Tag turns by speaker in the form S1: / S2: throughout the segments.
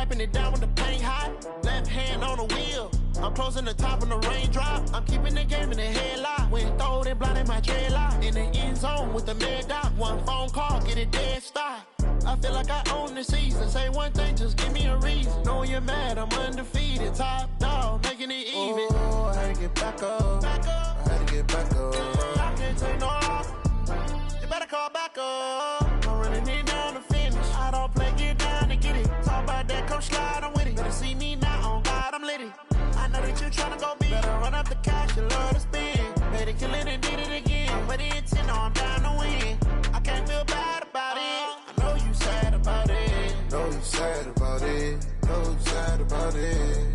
S1: wiping it down with the paint hot. Left hand on the wheel. I'm closing the top of the raindrop. I'm keeping the game in the headlock. When throwed and blinded my dreadlock. In the end zone with the mad dot. One phone call, get it dead stop. I feel like I own the season. Say one thing, just give me a reason. Knowing you're mad, I'm undefeated. Top dog, making it even. Oh, I had to get back up. I had to get back up. I can't take no off. You better call back up. I'm running it down to finish. I don't play, get down to get it. Talk about that, come slide, I'm with it. Better see me now, on God, I'm litty. I know that you tryna go big. Better run up the cash, you love to spend. Made it, kill it, and did it again. But it's in, I'm down to win. I can't feel bad about it. I know you sad about it. Know you sad about it. Know you sad about it.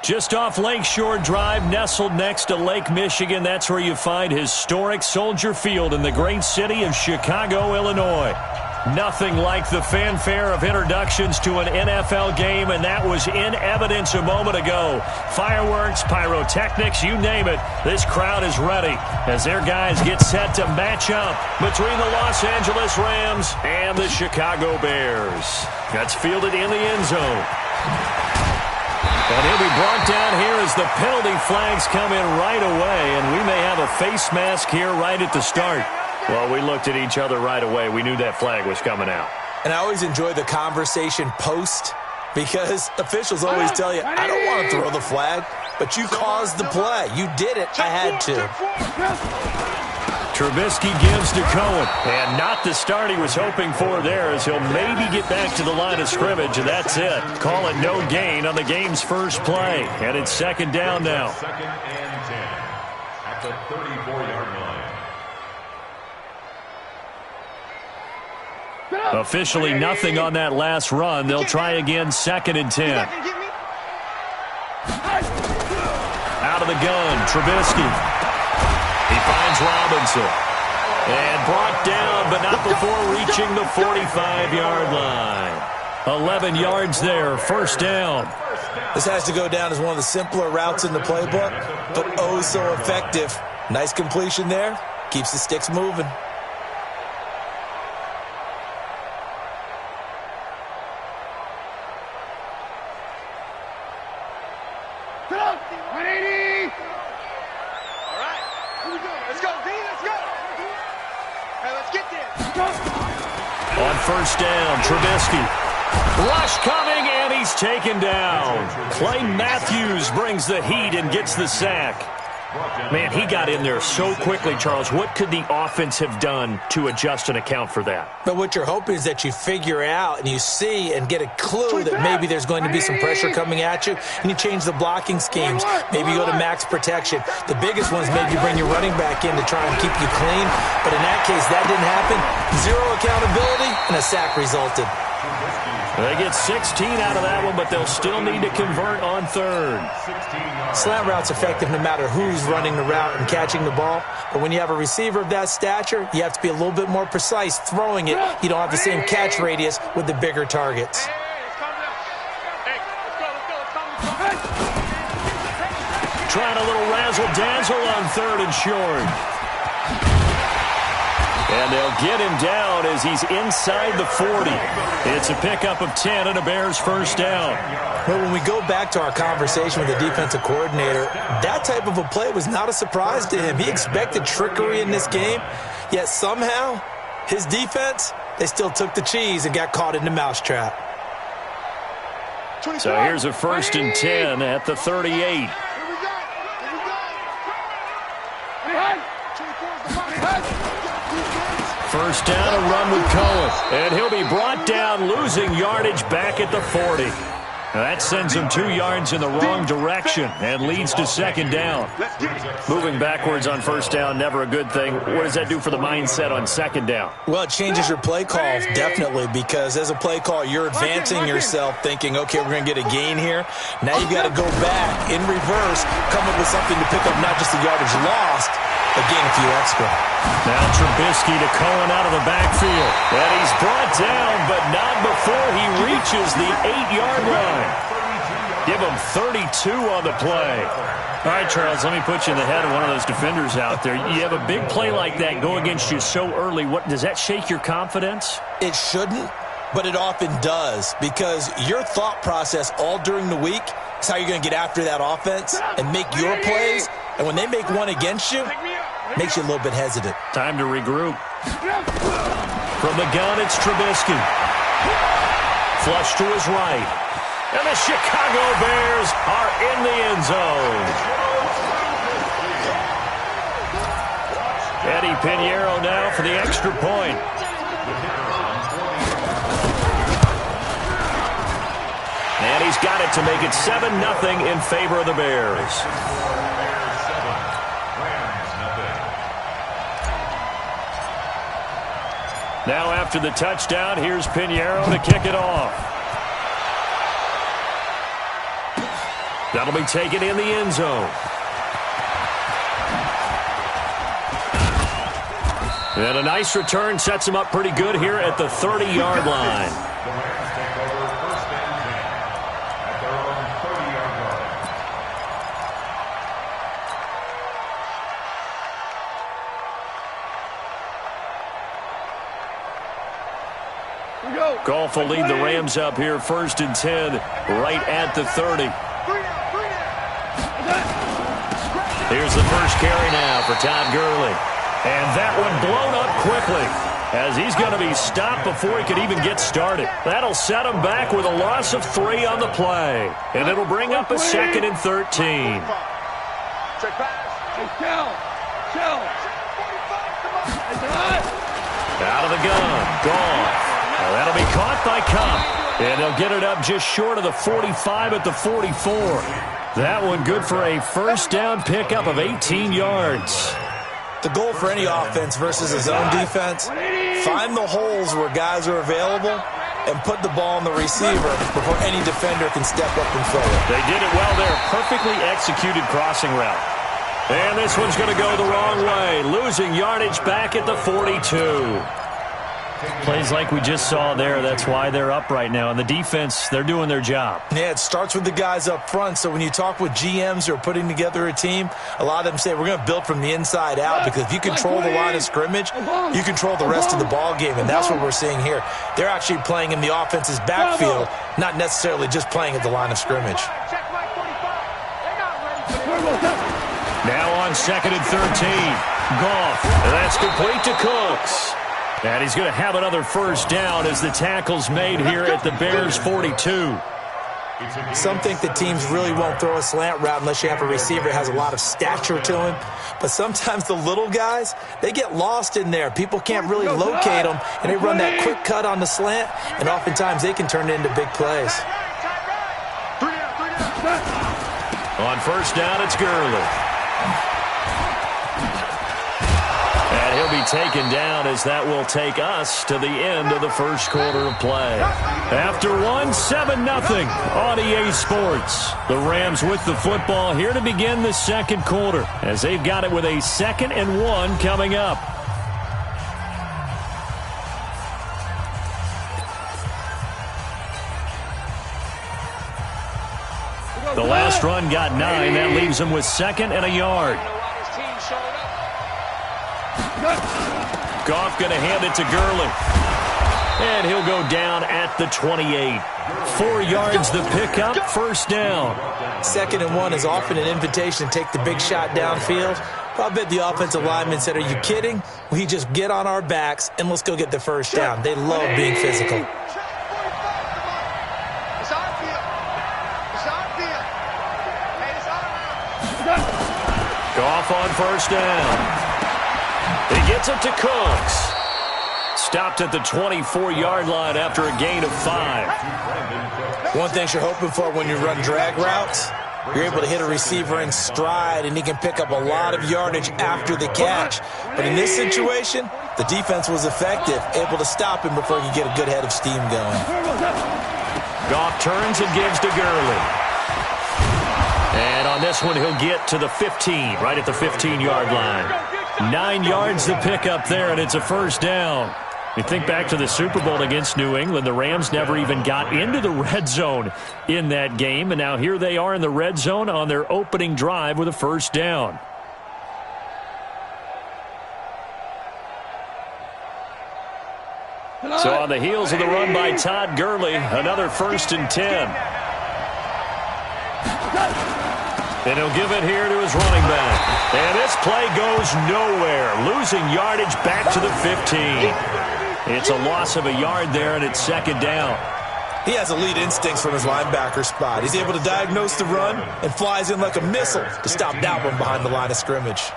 S2: Just off Lakeshore Drive, nestled next to Lake Michigan, that's where you find historic Soldier Field in the great city of Chicago, Illinois. Nothing like the fanfare of introductions to an NFL game, and that was in evidence a moment ago. Fireworks, pyrotechnics, you name it. This crowd is ready as their guys get set to match up between the Los Angeles Rams and the Chicago Bears. That's fielded in the end zone. And he'll be brought down here as the penalty flags come in right away, and we may have a face mask here right at the start. Well, we looked at each other right away. We knew that flag was coming out.
S3: And I always enjoy the conversation post because officials always tell you, I don't want to throw the flag, but you caused the play. You did it. I had to.
S2: Trubisky gives to Cohen, and not the start he was hoping for there as he'll maybe get back to the line of scrimmage, and that's it. Call it no gain on the game's first play, and it's second down now.
S4: Second and 10 at the 34-yard line.
S2: Officially nothing on that last run. They'll try again, second and 10. Out of the gun, Trubisky. He finds Robinson. And brought down, but not before reaching the 45-yard line. 11 yards there, first down.
S3: This has to go down as one of the simpler routes in the playbook, but oh so effective. Nice completion there. Keeps the sticks moving.
S2: First down, Trubisky. Rush coming, and he's taken down. Clay Matthews brings the heat and gets the sack. Man, he got in there so quickly, Charles. What could the offense have done to adjust and account for that?
S3: But what you're hoping is that you figure out and you see and get a clue that maybe there's going to be some pressure coming at you, and you change the blocking schemes. Maybe you go to max protection. The biggest ones, maybe you bring your running back in to try and keep you clean. But in that case, that didn't happen. Zero accountability, and a sack resulted.
S2: They get 16 out of that one, but they'll still need to convert on third.
S3: Slant route's effective no matter who's running the route and catching the ball. But when you have a receiver of that stature, you have to be a little bit more precise throwing it. You don't have the same catch radius with the bigger targets.
S2: Trying a little razzle-dazzle on third and short. And they'll get him down as he's inside the 40. It's a pickup of 10 and a Bears first down.
S3: Well, when we go back to our conversation with the defensive coordinator, that type of a play was not a surprise to him. He expected trickery in this game, yet somehow his defense, they still took the cheese and got caught in the mousetrap.
S2: So here's a 1st and 10 at the 38. First down, a run with Cohen. And he'll be brought down, losing yardage back at the 40. Now that sends him 2 yards in the wrong direction and leads to second down. Moving backwards on first down, never a good thing. What does that do for the mindset on second down?
S3: Well, it changes your play call, definitely, because as a play call, you're advancing yourself thinking, okay, we're going to get a gain here. Now you've got to go back in reverse, come up with something to pick up not just the yardage lost, but gain a few extra.
S2: Now Trubisky to Cohen out of the backfield. And he's brought down, but not before he reaches the 8-yard line. Give him 32 on the play. All right, Charles, let me put you in the head of one of those defenders out there. You have a big play like that go against you so early. What does that shake your confidence?
S3: It shouldn't, but it often does, because your thought process all during the week is how you're going to get after that offense and make your plays. And when they make one against you, makes you a little bit hesitant.
S2: Time to regroup. From the gun, it's Trubisky. Flush to his right. And the Chicago Bears are in the end zone. Eddie Pinheiro now for the extra point. And he's got it to make it 7-0 in favor of the Bears. Now after the touchdown, here's Pinheiro to kick it off. That'll be taken in the end zone. And a nice return sets him up pretty good here at the 30-yard line. Goff will lead the Rams up here, 1st and 10, right at the 30. Here's the first carry now for Todd Gurley. And that one blown up quickly as he's going to be stopped before he could even get started. That'll set him back with a loss of 3 on the play. And it'll bring up a 2nd and 13. Out of the gun, Goff. Well, that'll be caught by Kupp. And they'll get it up just short of the 45 at the 44. That one good for a first down pickup of 18 yards.
S3: The goal for any offense versus his own defense, find the holes where guys are available and put the ball on the receiver before any defender can step up and throw it.
S2: They did it well there. Perfectly executed crossing route. And this one's going to go the wrong way. Losing yardage back at the 42. Plays like we just saw there. That's why they're up right now. And the defense, they're doing their job.
S3: Yeah, it starts with the guys up front. So when you talk with GMs who are putting together a team, a lot of them say we're going to build from the inside out, because if you control the line of scrimmage, you control the rest of the ball game. And that's what we're seeing here. They're actually playing in the offense's backfield, not necessarily just playing at the line of scrimmage.
S2: Now on 2nd and 13. Goff. And that's complete to Cooks. And he's going to have another first down as the tackle's made here at the Bears' 42.
S3: Some think that teams really won't throw a slant route unless you have a receiver that has a lot of stature to him. But sometimes the little guys, they get lost in there. People can't really locate them, and they run that quick cut on the slant, and oftentimes they can turn it into big plays.
S2: On first down, it's Gurley. And he'll be taken down as that will take us to the end of the first quarter of play. After one, 7-0 on EA Sports. The Rams with the football here to begin the second quarter as they've got it with a 2nd and 1 coming up. The last run got 9. That leaves him with 2nd and a yard. Goff going to hand it to Gurley. And he'll go down at the 28. 4 yards the pickup, first down.
S3: 2nd and 1 is often an invitation to take the big shot downfield. I bet the offensive lineman said, are you kidding? We just get on our backs and let's go get the first down. They love being physical.
S2: Goff on first down. He gets it to Cooks. Stopped at the 24-yard line after a gain of 5.
S3: One thing you're hoping for when you run drag routes, you're able to hit a receiver in stride, and he can pick up a lot of yardage after the catch. But in this situation, the defense was effective, able to stop him before he could get a good head of steam going.
S2: Goff turns and gives to Gurley. And on this one, he'll get to the 15, right at the 15-yard line. 9 yards to pick up there, and it's a first down. You think back to the Super Bowl against New England, the Rams never even got into the red zone in that game, and now here they are in the red zone on their opening drive with a first down. So on the heels of the run by Todd Gurley, another 1st and 10. And he'll give it here to his running back. And this play goes nowhere, losing yardage back to the 15. It's a loss of a yard there, and it's 2nd down.
S3: He has elite instincts from his linebacker spot. He's able to diagnose the run and flies in like a missile to stop that one behind the line of scrimmage.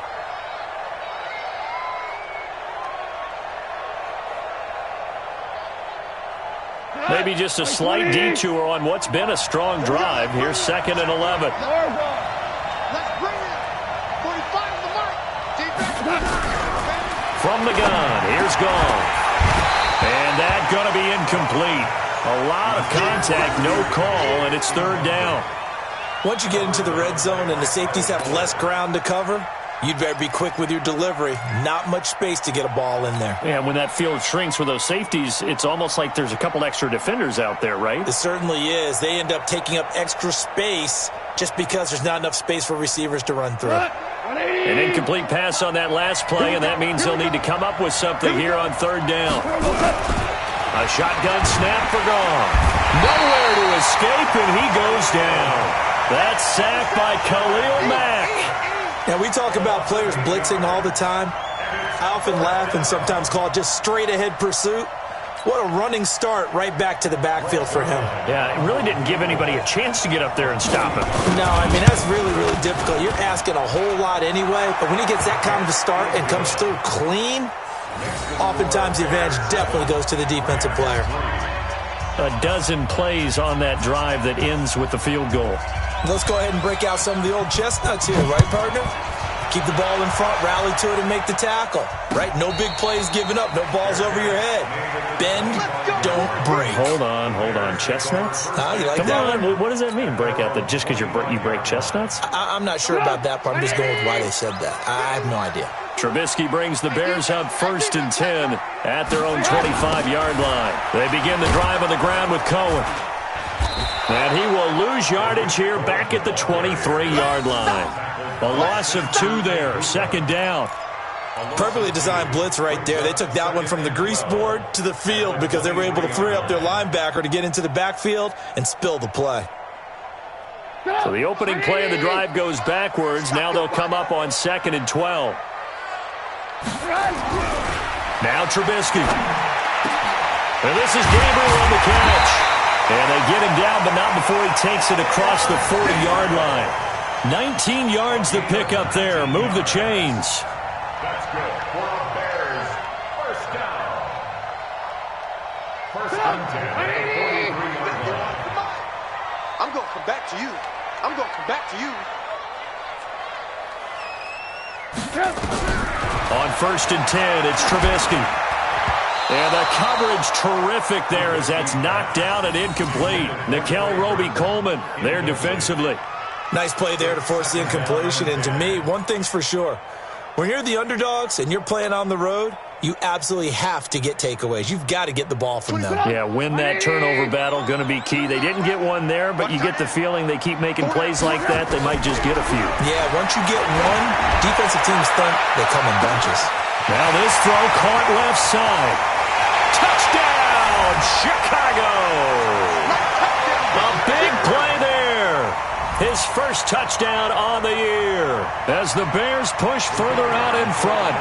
S2: Maybe just a slight detour on what's been a strong drive. Here's 2nd and 11. From the gun, here's Goff. And that's going to be incomplete. A lot of contact, no call, and it's 3rd down.
S3: Once you get into the red zone and the safeties have less ground to cover, you'd better be quick with your delivery. Not much space to get a ball in there.
S2: Yeah, when that field shrinks with those safeties, it's almost like there's a couple extra defenders out there, right?
S3: It certainly is. They end up taking up extra space just because there's not enough space for receivers to run through.
S2: An incomplete pass on that last play, and that means they'll need to come up with something here on 3rd down. A shotgun snap for Goff. Nowhere to escape, and he goes down. That's sacked by Khalil Mack.
S3: Now, we talk about players blitzing all the time. I often laugh and sometimes call it just straight-ahead pursuit. What a running start right back to the backfield for him.
S2: Yeah, it really didn't give anybody a chance to get up there and stop him.
S3: No, I mean, that's really, really difficult. You're asking a whole lot anyway, but when he gets that kind of a start and comes through clean, oftentimes the advantage definitely goes to the defensive player.
S2: A dozen plays on that drive that ends with the field goal.
S3: Let's go ahead and break out some of the old chestnuts here, right, partner? Keep the ball in front, rally to it, and make the tackle. Right? No big plays given up, no balls over your head. Bend, don't break.
S2: Hold on. Chestnuts?
S3: You like
S2: Come
S3: that
S2: on,
S3: one?
S2: What does that mean, break out? That just because you break chestnuts?
S3: I'm not sure about that part. I'm just going with why they said that. I have no idea.
S2: Trubisky brings the Bears up 1st and 10 at their own 25-yard line. They begin the drive on the ground with Cohen. And he will lose yardage here back at the 23-yard line. A loss of 2 there, 2nd down.
S3: Perfectly designed blitz right there. They took that one from the grease board to the field because they were able to free up their linebacker to get into the backfield and spill the play.
S2: So the opening play of the drive goes backwards. Now they'll come up on 2nd and 12. Now Trubisky. And this is Gabriel on the catch. And they get him down, but not before he takes it across the 40-yard line. 19 yards to pick up there. Move the chains.
S4: That's good for the Bears. First down. First and 10 at the 43-yard line.
S5: I'm going to come back to you. I'm going to come back to you.
S2: On first and 10, it's Trubisky. And the coverage terrific there as that's knocked down and incomplete. Nickel Roby-Coleman there defensively.
S3: Nice play there to force the incompletion. And to me, one thing's for sure. When you're the underdogs and you're playing on the road, you absolutely have to get takeaways. You've got to get the ball from them.
S2: Yeah, win that turnover battle, going to be key. They didn't get one there, but you get the feeling they keep making plays like that, they might just get a few.
S3: Yeah, once you get one, defensive teams think they come in bunches.
S2: Now this throw caught left side. Touchdown, Chicago! A big play there. His first touchdown on the year as the Bears push further out in front.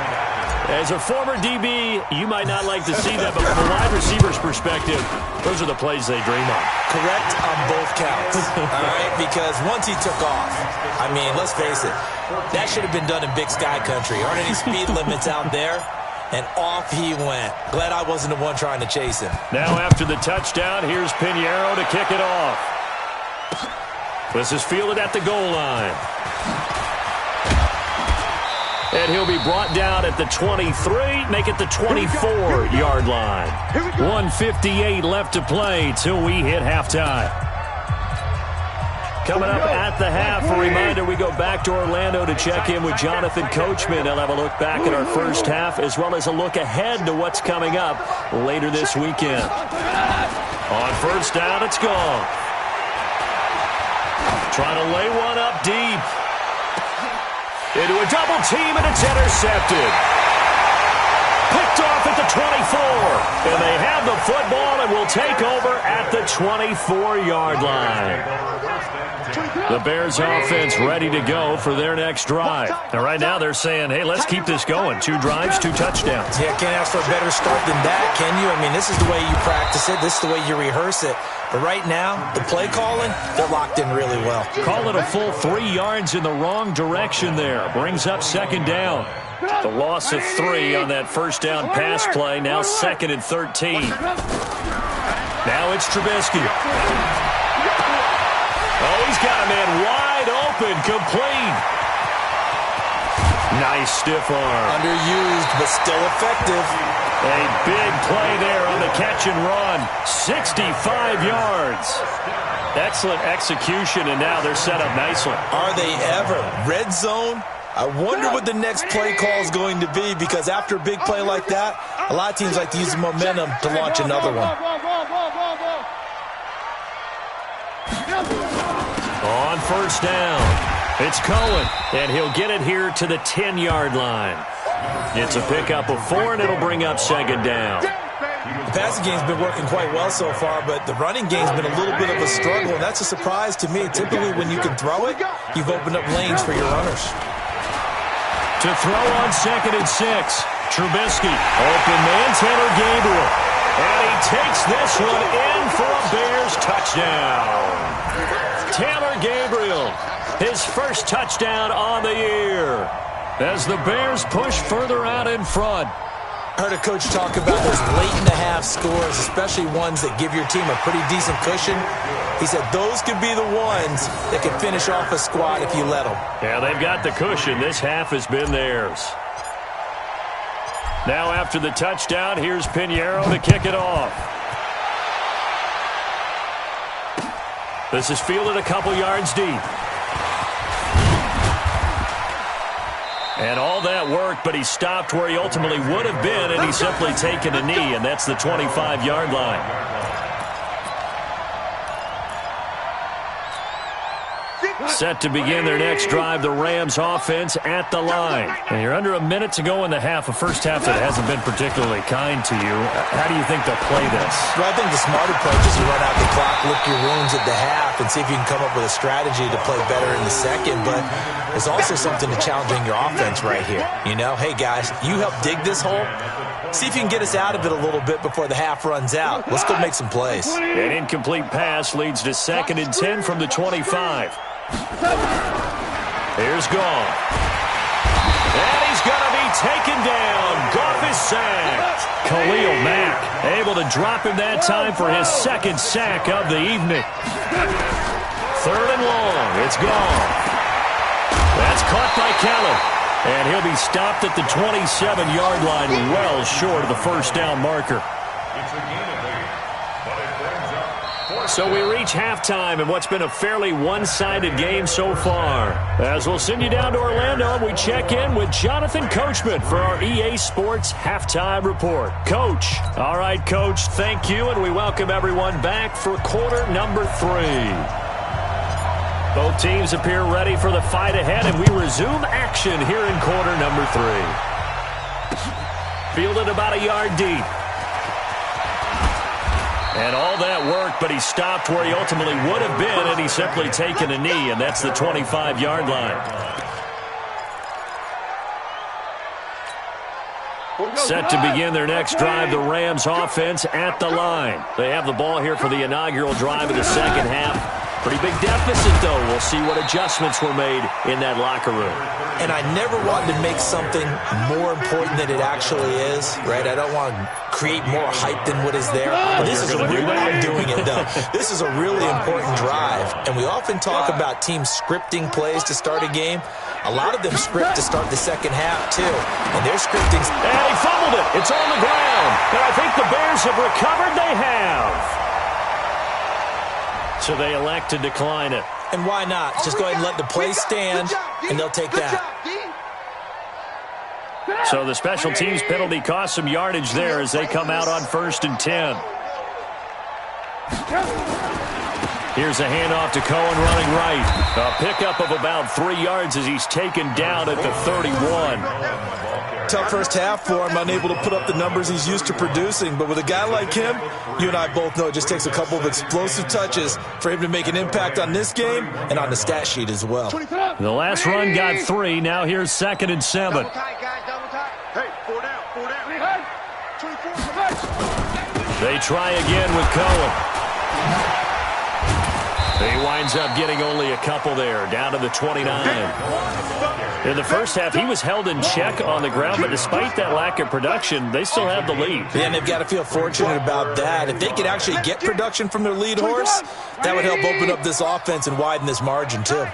S2: As a former DB, you might not like to see that, but from a wide receiver's perspective, those are the plays they dream of.
S3: Correct on both counts, all right? Because once he took off, I mean, let's face it, that should have been done in Big Sky Country. Aren't any speed limits out there? And off he went. Glad I wasn't the one trying to chase him.
S2: Now after the touchdown, here's Pinheiro to kick it off. This is fielded at the goal line. And he'll be brought down at the 23, make it the 24-yard line. 1:58 left to play till we hit halftime. Coming up at the half, a reminder, we go back to Orlando to check in with Jonathan Coachman. He'll have a look back at our first half as well as a look ahead to what's coming up later this weekend. On first down, it's gone. Trying to lay one up deep. Into a double team, and it's intercepted. Picked off at the 24. And they have the football and will take over at the 24-yard line. The Bears offense ready to go for their next drive. And right now they're saying, hey, let's keep this going. 2 drives, 2 touchdowns.
S3: Yeah, can't ask for a better start than that, can you? I mean, this is the way you practice it. This is the way you rehearse it. But right now, the play calling, they're locked in really well.
S2: Call it a full 3 yards in the wrong direction there. Brings up second down. The loss of 3 on that first down pass play. Now 2nd and 13. Now it's Trubisky. Oh, he's got a man wide open, complete. Nice stiff arm.
S3: Underused, but still effective.
S2: A big play there on the catch and run. 65 yards. Excellent execution, and now they're set up nicely.
S3: Are they ever? Red zone? I wonder what the next play call is going to be, because after a big play like that, a lot of teams like to use the momentum to launch another one.
S2: On first down, it's Cohen, and he'll get it here to the 10-yard line. It's a pickup of 4, and it'll bring up second down.
S3: The passing game's been working quite well so far, but the running game's been a little bit of a struggle, and that's a surprise to me. Typically, when you can throw it, you've opened up lanes for your runners.
S2: To throw on 2nd and 6, Trubisky, open man, Taylor Gabriel. And he takes this one in for a Bears touchdown. Taylor Gabriel, his first touchdown on the year, as the Bears push further out in front.
S3: I heard a coach talk about those late-in-the-half scores, especially ones that give your team a pretty decent cushion. He said those could be the ones that can finish off a squad if you let them.
S2: Yeah, they've got the cushion. This half has been theirs. Now after the touchdown, here's Pinheiro to kick it off. This is fielded a couple yards deep. And all that worked, but he stopped where he ultimately would have been, and he's simply taken a knee, and that's the 25-yard line. Set to begin their next drive, the Rams offense at the line. And you're under a minute to go in the half, a first half that hasn't been particularly kind to you. How do you think they'll play this?
S3: Well, I think the smart approach is to run out the clock, lick your wounds at the half, and see if you can come up with a strategy to play better in the second. But there's also something to challenging your offense right here. You know, hey, guys, you help dig this hole. See if you can get us out of it a little bit before the half runs out. Let's go make some plays.
S2: An incomplete pass leads to 2nd and 10 from the 25. Here's Gone. And he's going to be taken down. Goff is sacked. Khalil Mack able to drop him that time for his 2nd sack of the evening. 3rd and long. It's Gone. That's caught by Keller. And he'll be stopped at the 27-yard line, well short of the first down marker. So we reach halftime in what's been a fairly one-sided game so far. As we'll send you down to Orlando, we check in with Jonathan Coachman for our EA Sports Halftime Report. Coach. All right, Coach, thank you, and we welcome everyone back for quarter number 3. Both teams appear ready for the fight ahead, and we resume action here in quarter number 3. Fielded about a yard deep. And all that work, but he stopped where he ultimately would have been, and he's simply taken a knee, and that's the 25-yard line. Set to begin their next drive, the Rams offense at the line. They have the ball here for the inaugural drive of the second half. Pretty big deficit, though. We'll see what adjustments were made in that locker room.
S3: And I never wanted to make something more important than it actually is, right? I don't want to create more hype than what is there. But this is a really, I'm doing it, though. This is a really important drive. And we often talk about teams scripting plays to start a game. A lot of them script to start the second half, too. And they're scripting.
S2: And he fumbled it. It's on the ground. And I think the Bears have recovered. They have. So they elect to decline it.
S3: And why not? Just go ahead and let the play stand, and they'll take that.
S2: So the special teams penalty cost some yardage there as they come out on 1st and 10. Here's a handoff to Cohen running right. A pickup of about 3 yards as he's taken down at the 31.
S3: Tough first half for him, unable to put up the numbers he's used to producing. But with a guy like him, you and I both know it just takes a couple of explosive touches for him to make an impact on this game and on the stat sheet as well.
S2: The last run got 3. Now here's 2nd and 7.
S5: Double tight, guys, double tight. Hey, 4 down, 4 down. 24.
S2: They try again with Cohen. He winds up getting only a couple there, down to the 29. In the first half, he was held in check on the ground, but despite that lack of production, they still have the lead.
S3: Yeah, and they've got to feel fortunate about that. If they could actually get production from their lead horse, that would help open up this offense and widen this margin, too.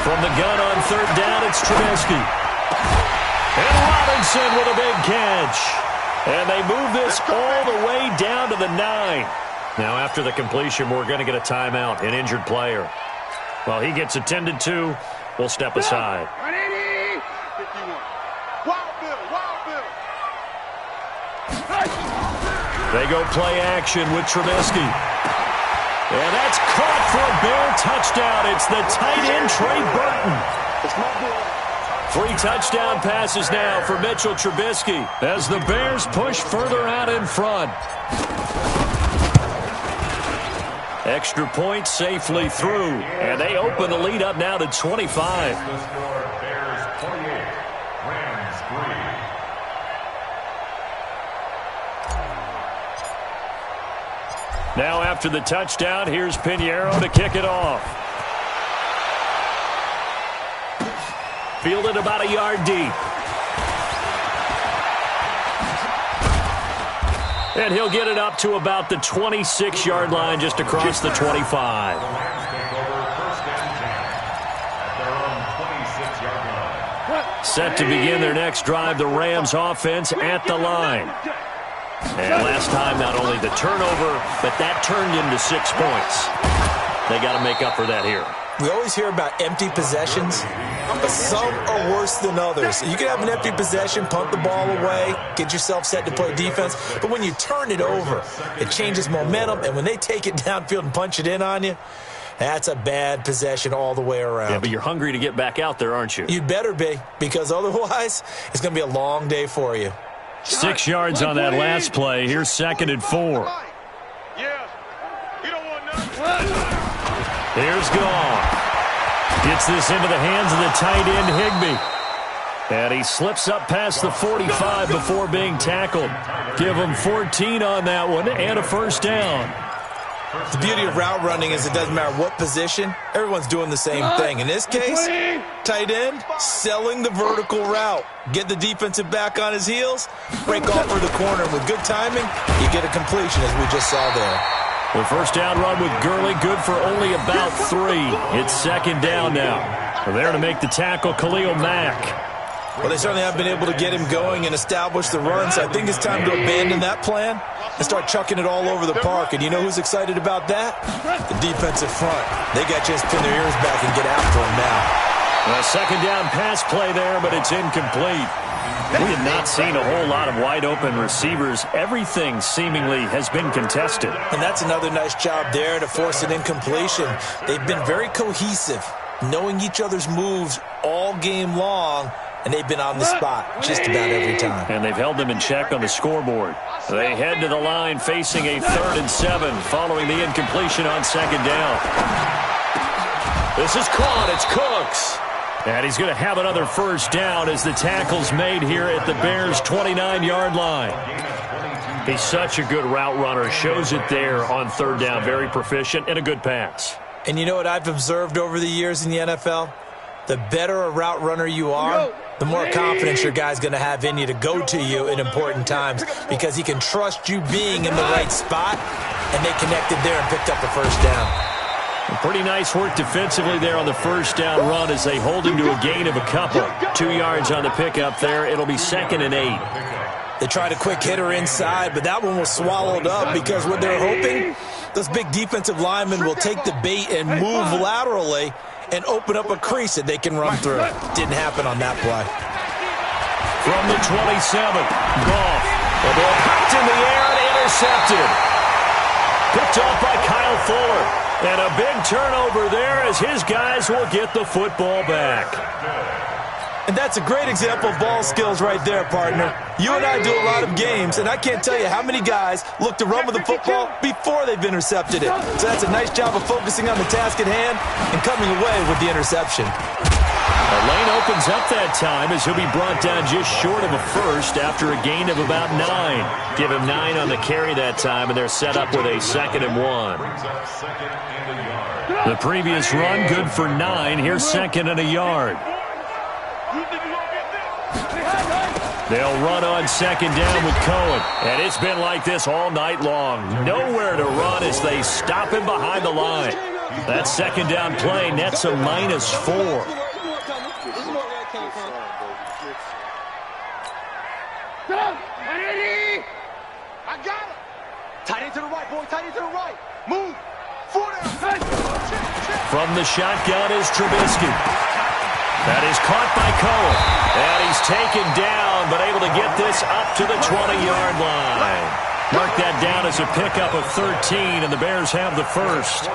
S2: From the gun on 3rd down, it's Trubisky. And Robinson with a big catch. And they move this all the way down to the 9. Now, after the completion, we're going to get a timeout, an injured player. While he gets attended to, we'll step aside. They go play action with Trubisky. And that's caught for a Bear touchdown. It's the tight end, Trey Burton. 3 touchdown passes now for Mitchell Trubisky as the Bears push further out in front. Extra point safely through, and they open the lead up now to 25.
S4: Bears 28, Rams 3.
S2: Now after the touchdown, here's Pinheiro to kick it off. Fielded about a yard deep. And he'll get it up to about the 26-yard line just across the 25. Set to begin their next drive, the Rams offense at the line. And last time, not only the turnover, but that turned into 6 points. They got to make up for that here.
S3: We always hear about empty possessions, but some are worse than others. You can have an empty possession, punt the ball away, get yourself set to play defense, but when you turn it over, it changes momentum, and when they take it downfield and punch it in on you, that's a bad possession all the way around.
S2: Yeah, but you're hungry to get back out there, aren't you?
S3: You'd better be, because otherwise, it's going to be a long day for you.
S2: 6 yards on that last play. Here's 2nd and 4.
S4: Yeah. You don't want nothing.
S2: Here's Gall. Gets this into the hands of the tight end, Higbee. And he slips up past the 45 before being tackled. Give him 14 on that one and a first down.
S3: The beauty of route running is it doesn't matter what position. Everyone's doing the same thing. In this case, tight end, selling the vertical route. Get the defensive back on his heels, break off for the corner. With good timing, you get a completion, as we just saw there.
S2: The first down run with Gurley, good for only about 3. It's 2nd down now. There to make the tackle, Khalil Mack.
S3: Well, they certainly have been able to get him going and establish the run, so I think it's time to abandon that plan and start chucking it all over the park. And you know who's excited about that? The defensive front. They got a chance to pin their ears back and get after him now.
S2: A 2nd down pass play there, but it's incomplete. We have not seen a whole lot of wide-open receivers. Everything seemingly has been contested.
S3: And that's another nice job there to force an incompletion. They've been very cohesive, knowing each other's moves all game long, and they've been on the spot just about every time.
S2: And they've held them in check on the scoreboard. They head to the line facing a 3rd and 7 following the incompletion on 2nd down. This is caught. It's Cooks. And he's going to have another first down as the tackle's made here at the Bears' 29-yard line. He's such a good route runner. Shows it there on 3rd down. Very proficient and a good pass.
S3: And you know what I've observed over the years in the NFL? The better a route runner you are, the more confidence your guy's going to have in you to go to you in important times, because he can trust you being in the right spot, and they connected there and picked up the first down.
S2: Pretty nice work defensively there on the first down run as they hold him to a gain of a couple. 2 yards on the pickup there. It'll be 2nd and 8.
S3: They tried a quick hitter inside, but that one was swallowed up because what they're hoping, those big defensive linemen will take the bait and move laterally and open up a crease that they can run through. Didn't happen on that play.
S2: From the 27, Goff. The ball popped in the air and intercepted. Picked off by Kyle Fuller. And a big turnover there as his guys will get the football back.
S3: And that's a great example of ball skills right there, partner. You and I do a lot of games, and I can't tell you how many guys look to run with the football before they've intercepted it. So that's a nice job of focusing on the task at hand and coming away with the interception.
S2: The lane opens up that time as he'll be brought down just short of a first after a gain of about 9. Give him 9 on the carry that time, and they're set up with a 2nd and 1. The previous run, good for 9. Here's 2nd and a yard. They'll run on 2nd down with Cohen. And it's been like this all night long. Nowhere to run as they stop him behind the line. That 2nd down play nets a -4.
S5: I got it. Tight end to the right, boy. Tight end to the right. Move. 4 down.
S2: From the shotgun is Trubisky. That is caught by Cohen. And he's taken down, but able to get this up to the 20-yard line. Mark that down as a pickup of 13, and the Bears have the first.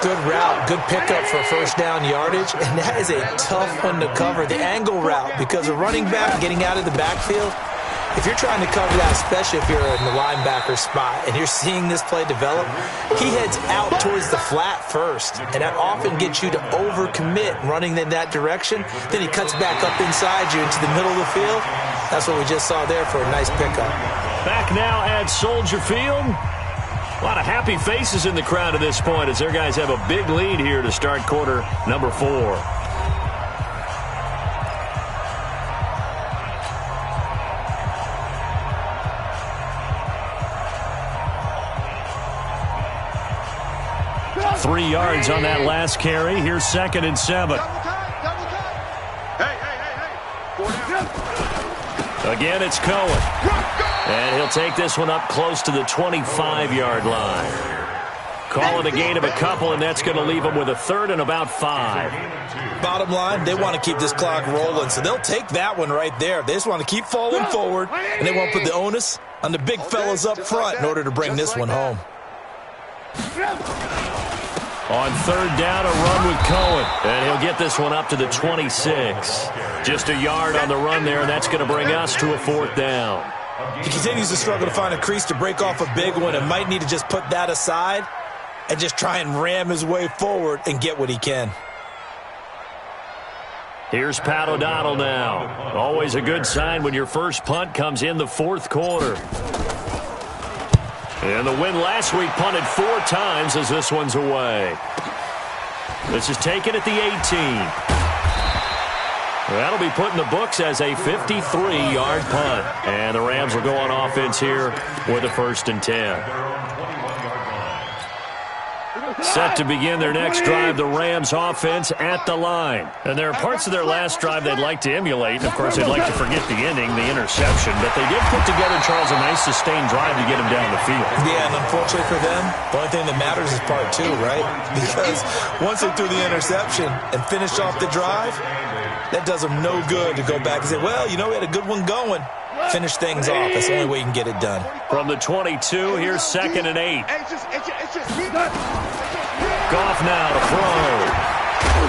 S3: Good route, good pickup for first down yardage, and that is a tough one to cover, the angle route, because a running back getting out of the backfield, if you're trying to cover that, especially if you're in the linebacker spot and you're seeing this play develop, he heads out towards the flat first, and that often gets you to overcommit running in that direction. Then he cuts back up inside you into the middle of the field. That's what we just saw there for a nice pickup.
S2: Back now at Soldier Field. A lot of happy faces in the crowd at this point as their guys have a big lead here to start quarter number 4. Three yards on that last carry. Here's 2nd and 7.
S5: Hey. 4 down.
S2: Again, it's Cohen. And he'll take this one up close to the 25-yard line. Call it a gain of a couple, and that's going to leave them with a third and about 5.
S3: Bottom line, they want to keep this clock rolling, so they'll take that one right there. They just want to keep falling forward, and they want to put the onus on the big fellas up front in order to bring this one home.
S2: On third down, a run with Cohen, and he'll get this one up to the 26. Just a yard on the run there, and that's going to bring us to a 4th down.
S3: He continues to struggle to find a crease to break off a big one and might need to just put that aside and just try and ram his way forward and get what he can.
S2: Here's Pat O'Donnell now. Always a good sign when your first punt comes in the 4th quarter. And the win last week punted 4 times as this one's away. This is taken at the 18. That'll be put in the books as a 53-yard punt. And the Rams will go on offense here with a 1st and 10. Set to begin their next drive, the Rams offense at the line. And there are parts of their last drive they'd like to emulate. And, of course, they'd like to forget the ending, the interception. But they did put together, Charles, a nice sustained drive to get them down the field.
S3: Yeah, and unfortunately for them, the only thing that matters is part 2, right? Because once they threw the interception and finished off the drive, that does them no good to go back and say, well, you know, we had a good one going. Finish things off. That's the only way you can get it done.
S2: From the 22, here's 2nd and 8. Goff now to throw.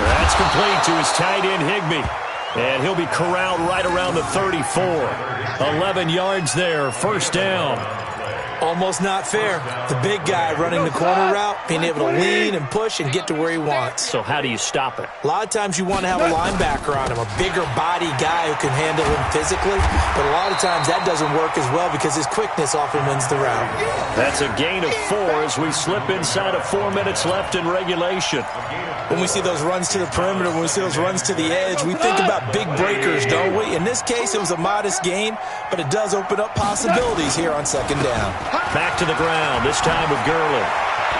S2: That's complete to his tight end, Higbee. And he'll be corralled right around the 34. 11 yards there, 1st down.
S3: Almost not fair. The big guy running the corner route, being able to lean and push and get to where he wants.
S2: So how do you stop it?
S3: A lot of times you want to have a linebacker on him, a bigger body guy who can handle him physically. But a lot of times that doesn't work as well because his quickness often wins the route.
S2: That's a gain of 4 as we slip inside of 4 minutes left in regulation.
S3: When we see those runs to the perimeter, when we see those runs to the edge, we think about big breakers, don't we? In this case, it was a modest gain, but it does open up possibilities here on 2nd down.
S2: Back to the ground, this time with Gurley.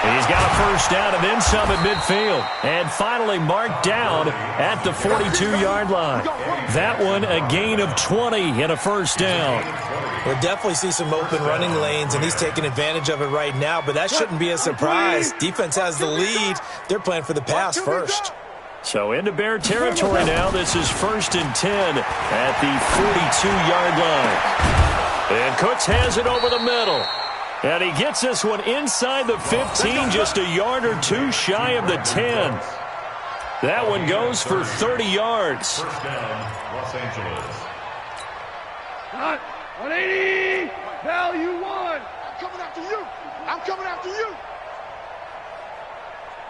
S2: And he's got a 1st down and then some at midfield. And finally marked down at the 42-yard line. That one a gain of 20 and a 1st down.
S3: We'll definitely see some open running lanes, and he's taking advantage of it right now, but that shouldn't be a surprise. Defense has the lead. They're playing for the pass first.
S2: So into Bear territory now. This is 1st and 10 at the 42-yard line. And Cooks has it over the middle. And he gets this one inside the 15, just a yard or 2 shy of the 10. That one goes for 30 yards.
S4: 1st down, Los Angeles.
S5: 180. Now you won. I'm coming after you. I'm coming after you.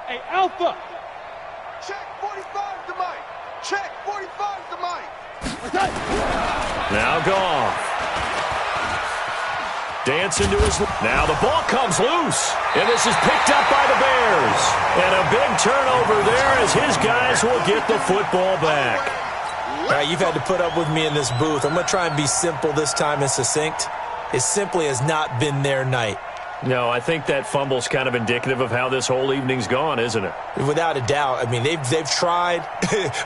S5: Hey, Alpha. Check 45 to Mike. Check 45 to Mike.
S2: Now Goff. Dancing to his... Now the ball comes loose. And this is picked up by the Bears. And a big turnover there as his guys will get the football back.
S3: All right, you've had to put up with me in this booth. I'm going to try and be simple this time and succinct. It simply has not been their night.
S2: No, I think that fumble's kind of indicative of how this whole evening's gone, isn't it?
S3: Without a doubt. I mean, they've tried,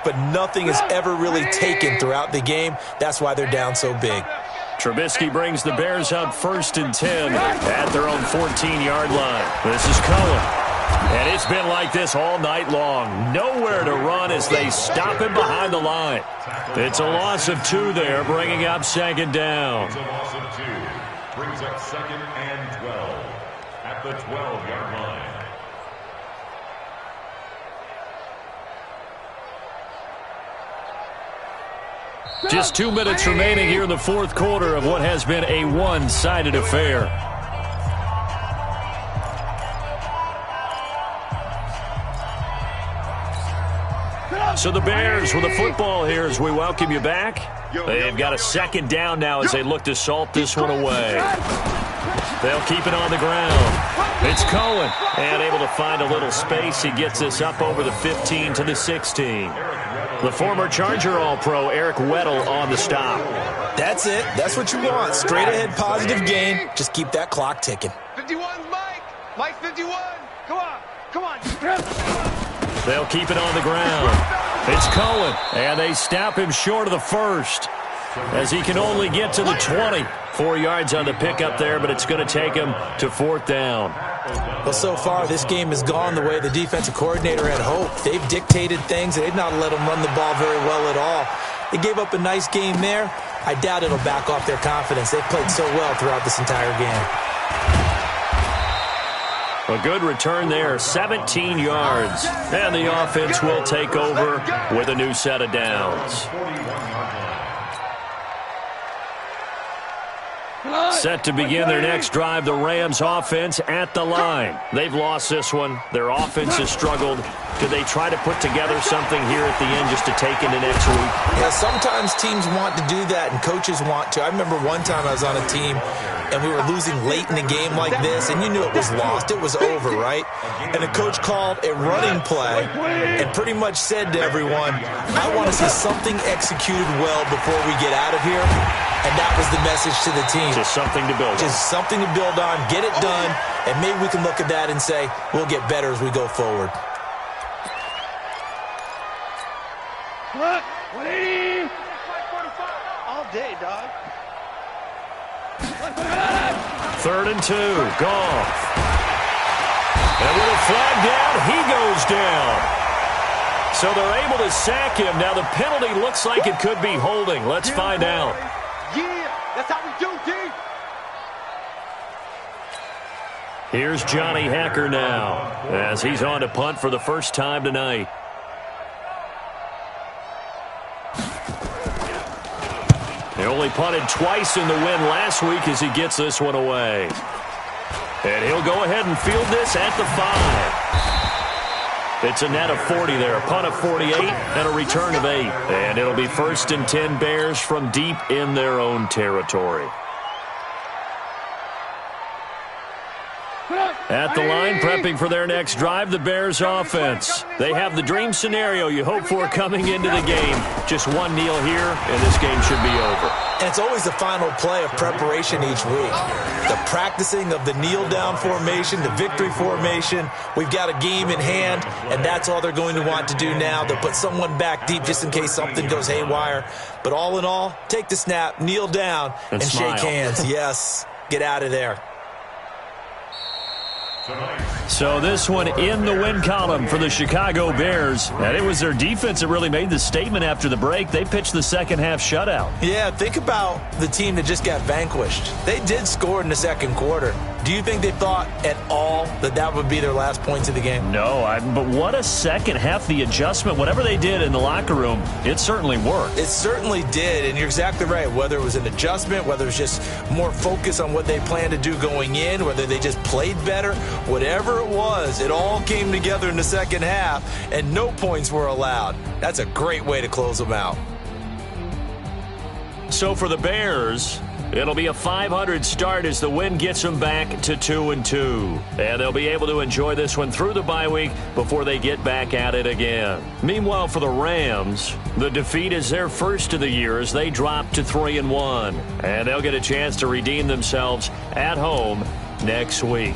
S3: but nothing has ever really taken throughout the game. That's why they're down so big.
S2: Trubisky brings the Bears up 1st and 10 at their own 14-yard line. This is Cohen. And it's been like this all night long. Nowhere to run as they stop him behind the line. It's a loss of 2 there, bringing up 2nd down.
S4: It's a loss of 2. Brings up 2nd and 12 at the 12-yard line.
S2: Just 2 minutes remaining here in the 4th quarter of what has been a one-sided affair. So the Bears with the football here as we welcome you back. They've got a 2nd down now as they look to salt this one away. They'll keep it on the ground. It's Cohen, and able to find a little space. He gets this up over the 15 to the 16. The former Charger All-Pro Eric Weddle on the stop.
S3: That's it. That's what you want. Straight ahead positive gain. Just keep that clock ticking.
S5: 51's Mike. Mike 51. Come on. Come on.
S2: They'll keep it on the ground. It's Cohen, and they snap him short of the 1st. as he can only get to the 20. 4 yards on the pickup there, but it's going to take him to 4th down.
S3: Well, so far, this game has gone the way the defensive coordinator had hoped. They've dictated things, and they've not let them run the ball very well at all. They gave up a nice game there. I doubt it'll back off their confidence. They've played so well throughout this entire game.
S2: A good return there, 17 yards. And the offense will take over with a new set of downs. Set to begin their next drive, the Rams offense at the line. They've lost this one. Their offense has struggled. Do they try to put together something here at the end just to take into next week?
S3: Yeah, sometimes teams want to do that and coaches want to. I remember one time I was on a team and we were losing late in the game like this, and you knew it was lost. It was over, right? And the coach called a running play and pretty much said to everyone, I want to see something executed well before we get out of here. And that was the message to the team.
S2: Just something to build on.
S3: Just something to build on, get it done, and maybe we can look at that and say, we'll get better as we go forward.
S5: All day, dog.
S2: 3rd and 2, Goff. And with a flag down, he goes down. So they're able to sack him. Now the penalty looks like it could be holding. Let's find out.
S5: Yeah, that's how we do, D.
S2: Here's Johnny Hacker now as he's on to punt for the first time tonight. He only punted twice in the win last week as he gets this one away. And he'll go ahead and field this at the 5. It's a net of 40 there, a punt of 48 and a return of 8. And it'll be 1st and 10 Bears from deep in their own territory. At the line, prepping for their next drive, the Bears offense. They have the dream scenario you hope for coming into the game. Just one kneel here, and this game should be over.
S3: And it's always the final play of preparation each week. The practicing of the kneel-down formation, the victory formation. We've got a game in hand, and that's all they're going to want to do now. They'll put someone back deep just in case something goes haywire. But all in all, take the snap, kneel down, and shake hands. Yes, get out of there.
S2: So this one in the win column for the Chicago Bears. And it was their defense that really made the statement after the break. They pitched the second half shutout.
S3: Yeah, think about the team that just got vanquished. They did score in the second quarter. Do you think they thought at all that that would be their last points of the game?
S2: No, but what a second half. The adjustment, whatever they did in the locker room, it certainly worked.
S3: It certainly did, and you're exactly right. Whether it was an adjustment, whether it was just more focus on what they planned to do going in, whether they just played better, whatever it was, it all came together in the second half, and no points were allowed. That's a great way to close them out.
S2: So for the Bears, it'll be a .500 start as the win gets them back to 2-2. And they'll be able to enjoy this one through the bye week before they get back at it again. Meanwhile, for the Rams, the defeat is their first of the year as they drop to 3-1. And they'll get a chance to redeem themselves at home next week.